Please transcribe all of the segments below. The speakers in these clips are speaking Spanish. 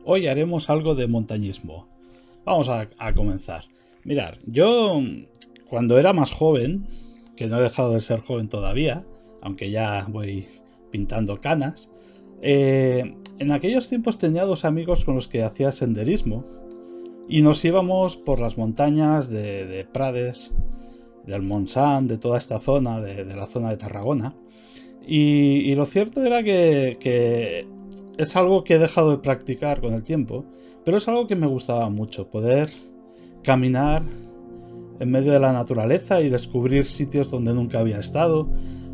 Hoy haremos algo de montañismo. Vamos a comenzar. Mirad, yo cuando era más joven, que no he dejado de ser joven todavía, aunque ya voy pintando canas, en aquellos tiempos tenía dos amigos con los que hacía senderismo y nos íbamos por las montañas de Prades, del Montsant, de toda esta zona, de la zona de Tarragona. Y lo cierto era que es algo que he dejado de practicar con el tiempo, pero es algo que me gustaba mucho, poder caminar en medio de la naturaleza y descubrir sitios donde nunca había estado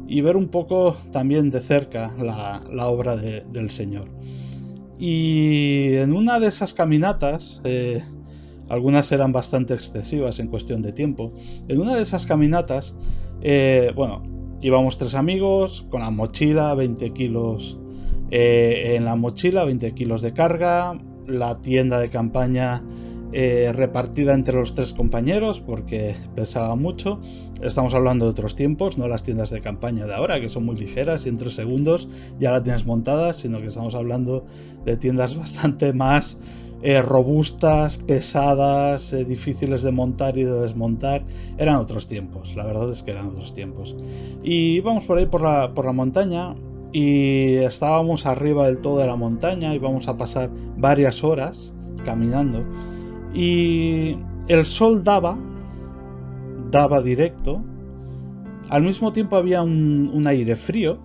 y ver un poco también de cerca la obra del Señor. Y en una de esas caminatas, algunas eran bastante excesivas en cuestión de tiempo, en una de esas caminatas, bueno, íbamos tres amigos con la mochila, 20 kilos en la mochila, 20 kilos de carga, la tienda de campaña repartida entre los tres compañeros porque pesaba mucho. Estamos hablando de otros tiempos, no las tiendas de campaña de ahora, que son muy ligeras y en 3 segundos ya la tienes montada, sino que estamos hablando de tiendas bastante más robustas, pesadas, difíciles de montar y de desmontar. Eran otros tiempos, la verdad es que eran otros tiempos. Y íbamos por ahí por la montaña y estábamos arriba del todo de la montaña y vamos a pasar varias horas caminando y el sol daba directo. Al mismo tiempo había un aire frío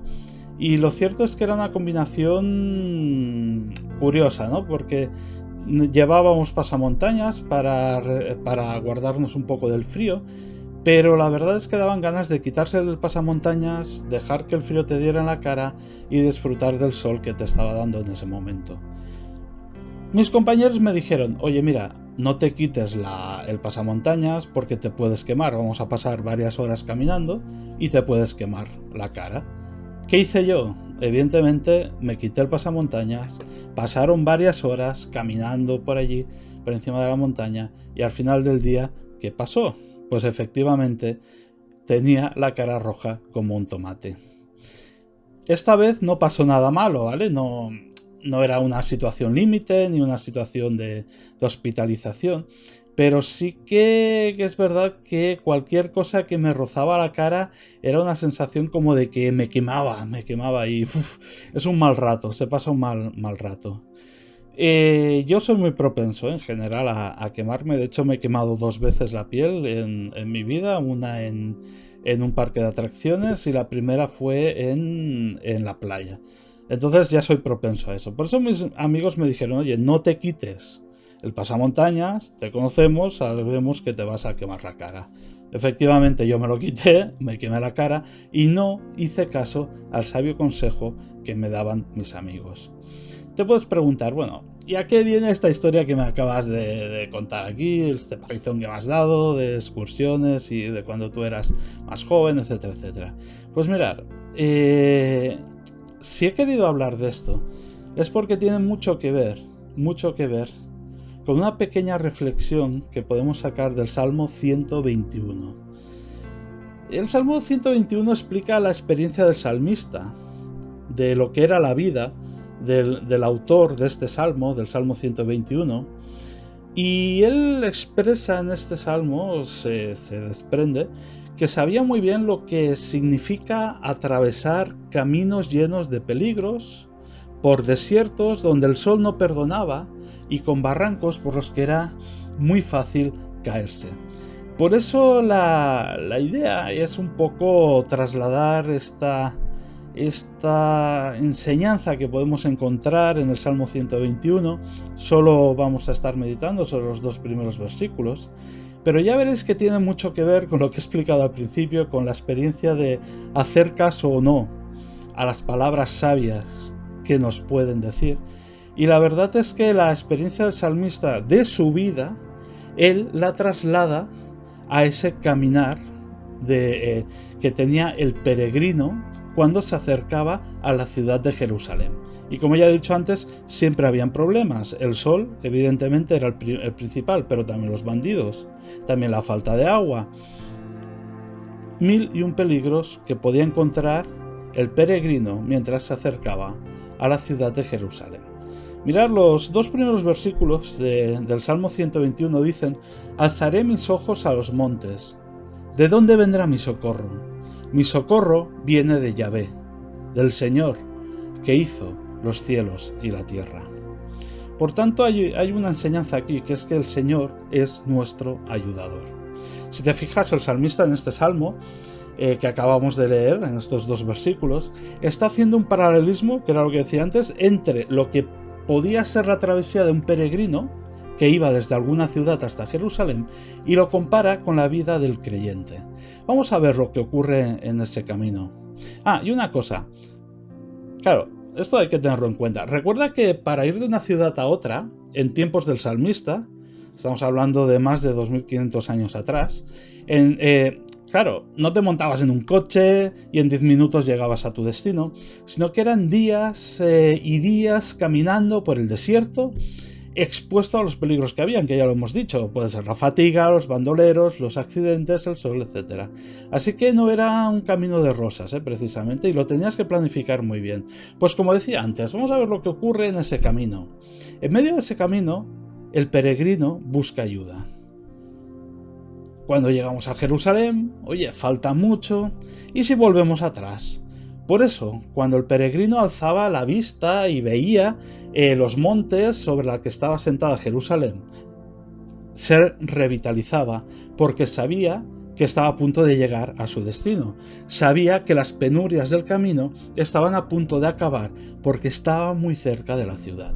y lo cierto es que era una combinación curiosa, ¿no? Porque llevábamos pasamontañas para guardarnos un poco del frío, pero la verdad es que daban ganas de quitarse el pasamontañas, dejar que el frío te diera en la cara y disfrutar del sol que te estaba dando en ese momento. Mis compañeros me dijeron, oye mira, no te quites el pasamontañas porque te puedes quemar, vamos a pasar varias horas caminando y te puedes quemar la cara. ¿Qué hice yo? Evidentemente me quité el pasamontañas, pasaron varias horas caminando por allí, por encima de la montaña, y al final del día, ¿qué pasó? Pues efectivamente tenía la cara roja como un tomate. Esta vez no pasó nada malo, ¿vale? No era una situación límite ni una situación de hospitalización, pero sí que es verdad que cualquier cosa que me rozaba la cara era una sensación como de que me quemaba y es un mal rato, se pasa un mal rato. Yo soy muy propenso en general a quemarme, de hecho me he quemado 2 veces la piel en mi vida, una en un parque de atracciones y la primera fue en la playa. Entonces ya soy propenso a eso. Por eso mis amigos me dijeron, oye, no te quites el pasamontañas, te conocemos, sabemos que te vas a quemar la cara. Efectivamente yo me lo quité, me quemé la cara y no hice caso al sabio consejo que me daban mis amigos. Te puedes preguntar, bueno, ¿y a qué viene esta historia que me acabas de contar aquí? Este palizón que me has dado, de excursiones y de cuando tú eras más joven, etcétera, etcétera. Pues mirar, si he querido hablar de esto, es porque tiene mucho que ver con una pequeña reflexión que podemos sacar del Salmo 121. El Salmo 121 explica la experiencia del salmista, de lo que era la vida del autor de este salmo, del Salmo 121, y él expresa en este salmo, se desprende, que sabía muy bien lo que significa atravesar caminos llenos de peligros, por desiertos donde el sol no perdonaba y con barrancos por los que era muy fácil caerse. Por eso la idea es un poco trasladar esta enseñanza que podemos encontrar en el Salmo 121. Solo vamos a estar meditando sobre los 2 primeros versículos, pero ya veréis que tiene mucho que ver con lo que he explicado al principio, con la experiencia de hacer caso o no a las palabras sabias que nos pueden decir. Y la verdad es que la experiencia del salmista de su vida, él la traslada a ese caminar que tenía el peregrino cuando se acercaba a la ciudad de Jerusalén. Y como ya he dicho antes, siempre habían problemas. El sol, evidentemente, era el principal, pero también los bandidos, también la falta de agua. 1001 peligros que podía encontrar el peregrino mientras se acercaba a la ciudad de Jerusalén. Mirad, los dos primeros versículos del Salmo 121 dicen: alzaré mis ojos a los montes. ¿De dónde vendrá mi socorro? Mi socorro viene de Yahvé, del Señor, que hizo los cielos y la tierra. Por tanto, hay una enseñanza aquí, que es que el Señor es nuestro ayudador. Si te fijas, el salmista en este salmo que acabamos de leer, en estos dos versículos, está haciendo un paralelismo, que era lo que decía antes, entre lo que podía ser la travesía de un peregrino que iba desde alguna ciudad hasta Jerusalén, y lo compara con la vida del creyente. Vamos a ver lo que ocurre en ese camino. Y una cosa. Claro, esto hay que tenerlo en cuenta. Recuerda que para ir de una ciudad a otra, en tiempos del salmista, estamos hablando de más de 2500 años atrás, claro, no te montabas en un coche y en 10 minutos llegabas a tu destino, sino que eran días y días caminando por el desierto, expuesto a los peligros que habían, que ya lo hemos dicho. Puede ser la fatiga, los bandoleros, los accidentes, el sol, etc. Así que no era un camino de rosas, precisamente, y lo tenías que planificar muy bien. Pues como decía antes, vamos a ver lo que ocurre en ese camino. En medio de ese camino, el peregrino busca ayuda. Cuando llegamos a Jerusalén, oye, falta mucho, ¿y si volvemos atrás? Por eso, cuando el peregrino alzaba la vista y veía los montes sobre los que estaba sentada Jerusalén, se revitalizaba, porque sabía que estaba a punto de llegar a su destino. Sabía que las penurias del camino estaban a punto de acabar, porque estaba muy cerca de la ciudad.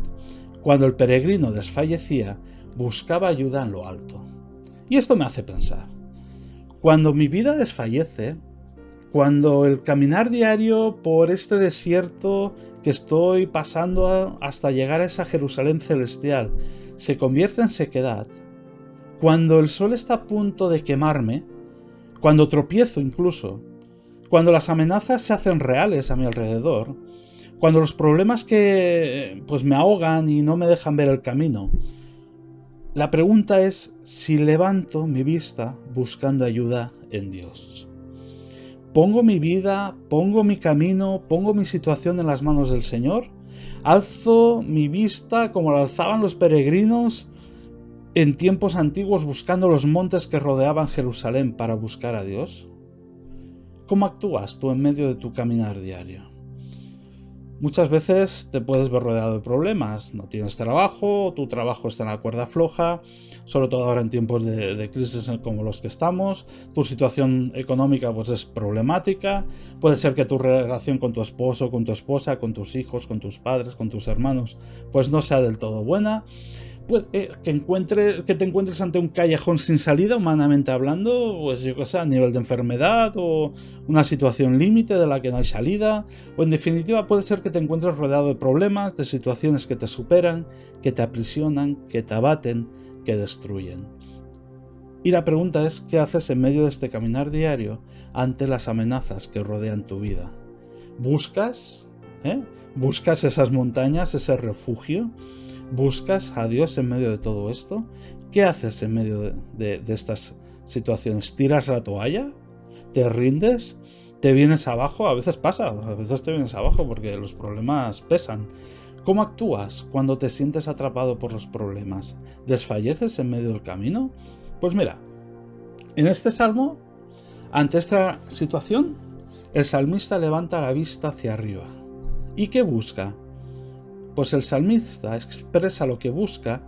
Cuando el peregrino desfallecía, buscaba ayuda en lo alto. Y esto me hace pensar, cuando mi vida desfallece, cuando el caminar diario por este desierto que estoy pasando hasta llegar a esa Jerusalén celestial se convierte en sequedad, cuando el sol está a punto de quemarme, cuando tropiezo incluso, cuando las amenazas se hacen reales a mi alrededor, cuando los problemas que me ahogan y no me dejan ver el camino, la pregunta es si levanto mi vista buscando ayuda en Dios. ¿Pongo mi vida, pongo mi camino, pongo mi situación en las manos del Señor? ¿Alzo mi vista como la alzaban los peregrinos en tiempos antiguos buscando los montes que rodeaban Jerusalén para buscar a Dios? ¿Cómo actúas tú en medio de tu caminar diario? Muchas veces te puedes ver rodeado de problemas, no tienes trabajo, tu trabajo está en la cuerda floja, sobre todo ahora en tiempos de crisis como los que estamos, tu situación económica es problemática, puede ser que tu relación con tu esposo, con tu esposa, con tus hijos, con tus padres, con tus hermanos, no sea del todo buena. Que te encuentres ante un callejón sin salida, humanamente hablando, a nivel de enfermedad o una situación límite de la que no hay salida, o en definitiva puede ser que te encuentres rodeado de problemas, de situaciones que te superan, que te aprisionan, que te abaten, que destruyen. Y la pregunta es, ¿qué haces en medio de este caminar diario ante las amenazas que rodean tu vida? ¿Buscas esas montañas, ese refugio? ¿Buscas a Dios en medio de todo esto? ¿Qué haces en medio de estas situaciones? ¿Tiras la toalla? ¿Te rindes? ¿Te vienes abajo? A veces pasa, a veces te vienes abajo porque los problemas pesan. ¿Cómo actúas cuando te sientes atrapado por los problemas? ¿Desfalleces en medio del camino? Pues mira, en este salmo, ante esta situación, el salmista levanta la vista hacia arriba. ¿Y qué busca? Pues el salmista expresa lo que busca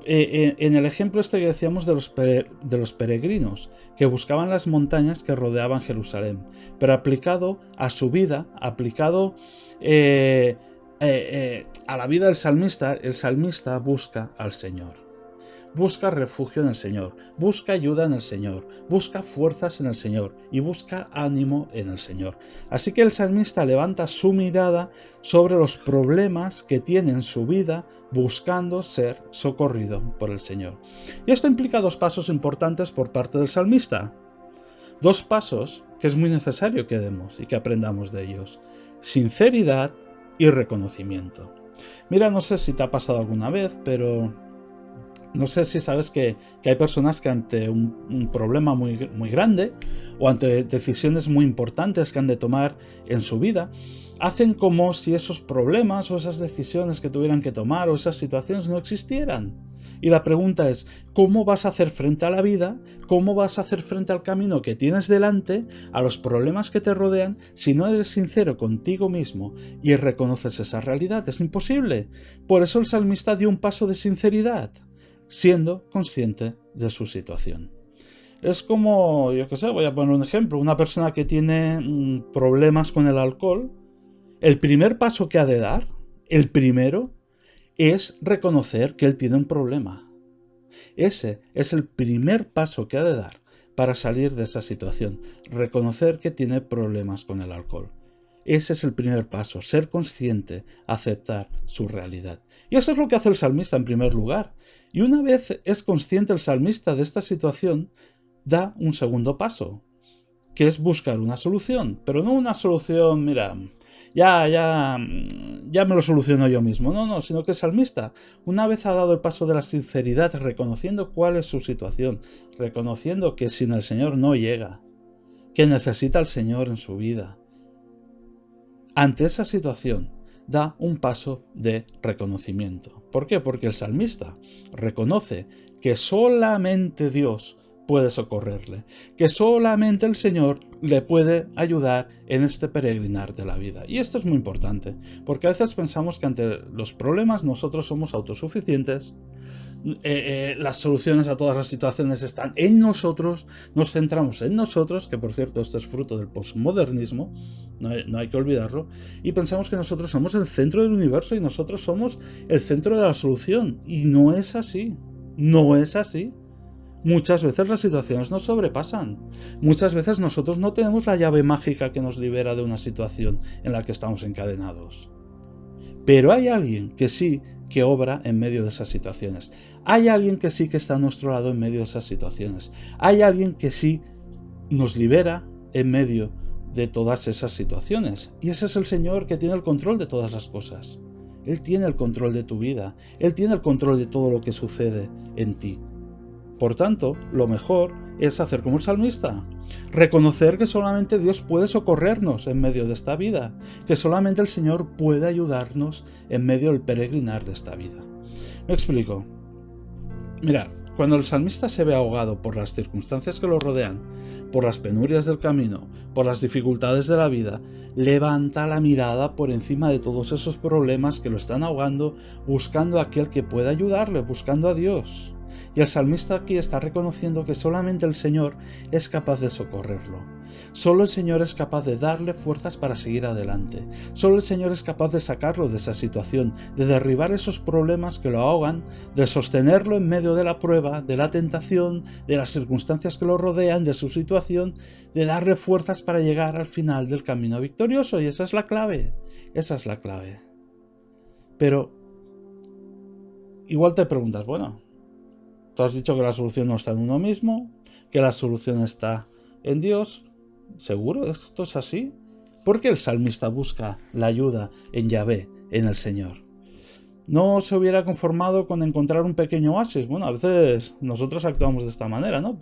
en el ejemplo que decíamos de los peregrinos, que buscaban las montañas que rodeaban Jerusalén, pero aplicado a su vida, aplicado a la vida del salmista, el salmista busca al Señor. Busca refugio en el Señor, busca ayuda en el Señor, busca fuerzas en el Señor y busca ánimo en el Señor. Así que el salmista levanta su mirada sobre los problemas que tiene en su vida buscando ser socorrido por el Señor. Y esto implica dos pasos importantes por parte del salmista. Dos pasos que es muy necesario que demos y que aprendamos de ellos. Sinceridad y reconocimiento. Mira, no sé si te ha pasado alguna vez, pero No sé si sabes que hay personas que ante un problema muy, muy grande o ante decisiones muy importantes que han de tomar en su vida, hacen como si esos problemas o esas decisiones que tuvieran que tomar o esas situaciones no existieran. Y la pregunta es, ¿cómo vas a hacer frente a la vida? ¿Cómo vas a hacer frente al camino que tienes delante, a los problemas que te rodean, si no eres sincero contigo mismo y reconoces esa realidad? Es imposible. Por eso el salmista dio un paso de sinceridad, siendo consciente de su situación. Es como, yo qué sé, voy a poner un ejemplo, una persona que tiene problemas con el alcohol, el primer paso que ha de dar, el primero, es reconocer que él tiene un problema. Ese es el primer paso que ha de dar para salir de esa situación, reconocer que tiene problemas con el alcohol. Ese es el primer paso, ser consciente, aceptar su realidad. Y eso es lo que hace el salmista en primer lugar. Y una vez es consciente el salmista de esta situación, da un segundo paso, que es buscar una solución, pero no una solución, mira, ya me lo soluciono yo mismo, no, sino que el salmista, una vez ha dado el paso de la sinceridad, reconociendo cuál es su situación, reconociendo que sin el Señor no llega, que necesita al Señor en su vida, ante esa situación da un paso de reconocimiento. ¿Por qué? Porque el salmista reconoce que solamente Dios puede socorrerle, que solamente el Señor le puede ayudar en este peregrinar de la vida. Y esto es muy importante, porque a veces pensamos que ante los problemas nosotros somos autosuficientes, las soluciones a todas las situaciones están en nosotros, nos centramos en nosotros, que por cierto esto es fruto del posmodernismo, no hay que olvidarlo, y pensamos que nosotros somos el centro del universo y nosotros somos el centro de la solución, y no es así, no es así. Muchas veces las situaciones nos sobrepasan. Muchas veces nosotros no tenemos la llave mágica que nos libera de una situación en la que estamos encadenados. Pero hay alguien que sí que obra en medio de esas situaciones. Hay alguien que sí que está a nuestro lado en medio de esas situaciones. Hay alguien que sí nos libera en medio de todas esas situaciones. Y ese es el Señor que tiene el control de todas las cosas. Él tiene el control de tu vida. Él tiene el control de todo lo que sucede en ti. Por tanto, lo mejor es hacer como el salmista, reconocer que solamente Dios puede socorrernos en medio de esta vida, que solamente el Señor puede ayudarnos en medio del peregrinar de esta vida. Me explico. Mirad, cuando el salmista se ve ahogado por las circunstancias que lo rodean, por las penurias del camino, por las dificultades de la vida, levanta la mirada por encima de todos esos problemas que lo están ahogando, buscando a aquel que pueda ayudarle, buscando a Dios. Y el salmista aquí está reconociendo que solamente el Señor es capaz de socorrerlo. Solo el Señor es capaz de darle fuerzas para seguir adelante. Solo el Señor es capaz de sacarlo de esa situación, de derribar esos problemas que lo ahogan, de sostenerlo en medio de la prueba, de la tentación, de las circunstancias que lo rodean, de su situación, de darle fuerzas para llegar al final del camino victorioso. Y esa es la clave. Esa es la clave. Pero igual te preguntas, bueno, tú has dicho que la solución no está en uno mismo, que la solución está en Dios. ¿Seguro esto es así? ¿Por qué el salmista busca la ayuda en Yahvé, en el Señor? ¿No se hubiera conformado con encontrar un pequeño oasis? Bueno, a veces nosotros actuamos de esta manera, ¿no?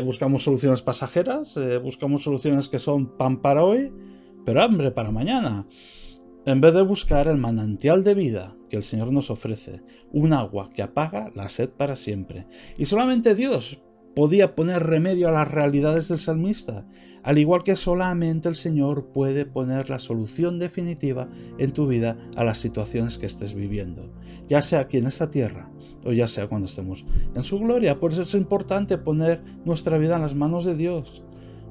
Buscamos soluciones pasajeras, buscamos soluciones que son pan para hoy, pero hambre para mañana. En vez de buscar el manantial de vida que el Señor nos ofrece, un agua que apaga la sed para siempre. Y solamente Dios podía poner remedio a las realidades del salmista, al igual que solamente el Señor puede poner la solución definitiva en tu vida a las situaciones que estés viviendo, ya sea aquí en esta tierra o ya sea cuando estemos en su gloria. Por eso es importante poner nuestra vida en las manos de Dios,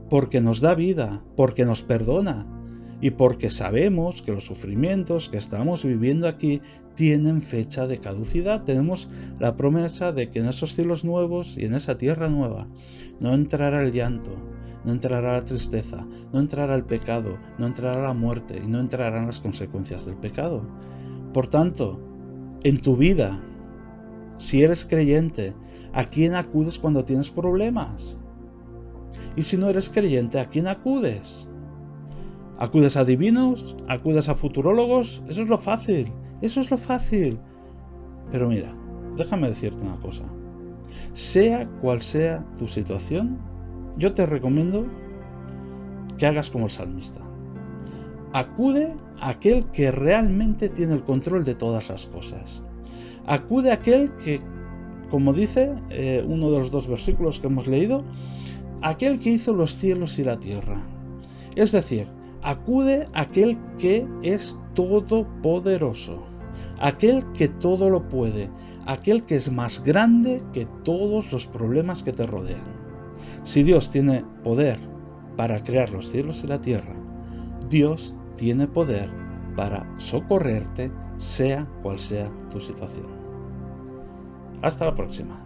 porque nos da vida, porque nos perdona, y porque sabemos que los sufrimientos que estamos viviendo aquí tienen fecha de caducidad. Tenemos la promesa de que en esos cielos nuevos y en esa tierra nueva no entrará el llanto, no entrará la tristeza, no entrará el pecado, no entrará la muerte y no entrarán las consecuencias del pecado. Por tanto, en tu vida, si eres creyente, ¿a quién acudes cuando tienes problemas? Y si no eres creyente, ¿a quién acudes? ¿Acudes a divinos? ¿Acudes a futurólogos? Eso es lo fácil. Eso es lo fácil. Pero mira, déjame decirte una cosa. Sea cual sea tu situación, yo te recomiendo que hagas como el salmista. Acude a aquel que realmente tiene el control de todas las cosas. Acude a aquel que, como dice uno de los 2 versículos que hemos leído, aquel que hizo los cielos y la tierra. Es decir, acude a aquel que es todopoderoso, aquel que todo lo puede, aquel que es más grande que todos los problemas que te rodean. Si Dios tiene poder para crear los cielos y la tierra, Dios tiene poder para socorrerte, sea cual sea tu situación. Hasta la próxima.